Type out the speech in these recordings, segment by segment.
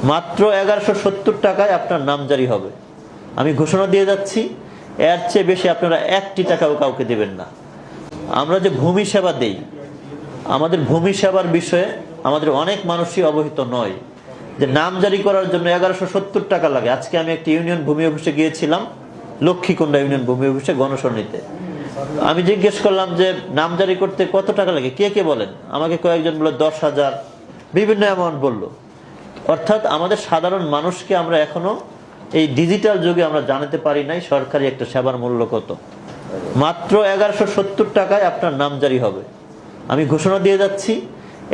মাত্র 1170 টাকায় আপনার নামজারি হবে। আমি ঘোষণা দিয়ে যাচ্ছি, এর চেয়ে বেশি আপনারা 1টি টাকাও কাউকে দেবেন না। আমরা যে ভূমি সেবা দেই, আমাদের ভূমি সেবার বিষয়ে আমাদের অনেক মানুষই অবহিত নয় যে নামজারি করার জন্য 1170 টাকা লাগে। আজকে আমি একটি ইউনিয়ন ভূমি অফিসে গিয়েছিলাম, লক্ষ্মীকুণ্ডা ইউনিয়ন ভূমি অফিসে গণশুনানিতে। আমি জিজ্ঞেস করলাম যে নামজারি করতে কত টাকা লাগে, কে কে বলেন। আমাকে কয়েকজন বলল 10,000, বিভিন্ন অ্যামাউন্ট বলল। অর্থাৎ আমাদের সাধারণ মানুষকে আমরা এখনো এই ডিজিটাল যুগে আমরা জানাতে পারি নাই সরকারি একটা সেবার মূল্য কত। মাত্র 1170 টাকায় আপনার নামজারি হবে। আমি ঘোষণা দিয়ে যাচ্ছি,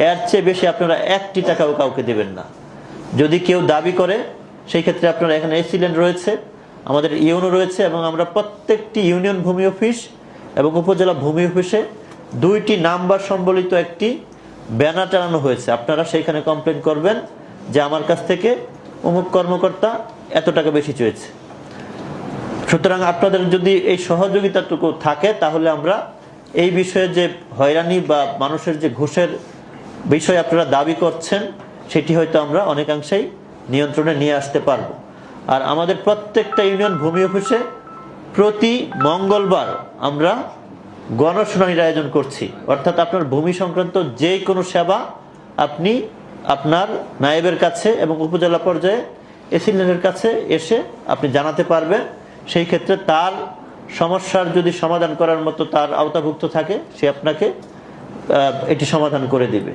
এর চেয়ে বেশি আপনারা 1টি টাকাও কাউকে দেবেন না। যদি কেউ দাবি করে, সেই ক্ষেত্রে আপনারা এখানে এসিল্যান্ড রয়েছে, আমাদের ইউনো রয়েছে, এবং আমরা প্রত্যেকটি ইউনিয়ন ভূমি অফিস এবং উপজেলা ভূমি অফিসে 2টি নাম্বার সম্বলিত একটি ব্যানার টানানো হয়েছে। আপনারা সেইখানে কমপ্লেন করবেন যে আমার কাছ থেকে অমুক কর্মকর্তা এত টাকা বেশি চেয়েছে। সুতরাং আপনাদের যদি এই সহযোগিতাটুকু থাকে, তাহলে আমরা এই বিষয়ে যে হয়রানি বা মানুষের যে ঘুষের বিষয় আপনারা দাবি করছেন, সেটি হয়তো আমরা অনেকাংশেই নিয়ন্ত্রণে নিয়ে আসতে পারব। আর আমাদের প্রত্যেকটা ইউনিয়ন ভূমি অফিসে প্রতি মঙ্গলবার আমরা গণশুনানির আয়োজন করছি। অর্থাৎ আপনার ভূমি সংক্রান্ত যে কোনো সেবা আপনি আপনার নায়েবের কাছে এবং উপজেলা পর্যায়ে এসিল্যান্ডের কাছে এসে আপনি জানাতে পারবেন। সেই ক্ষেত্রে তার সমস্যার যদি সমাধান করার মতো তার আওতাভুক্ত থাকে, সে আপনাকে এটি সমাধান করে দিবে।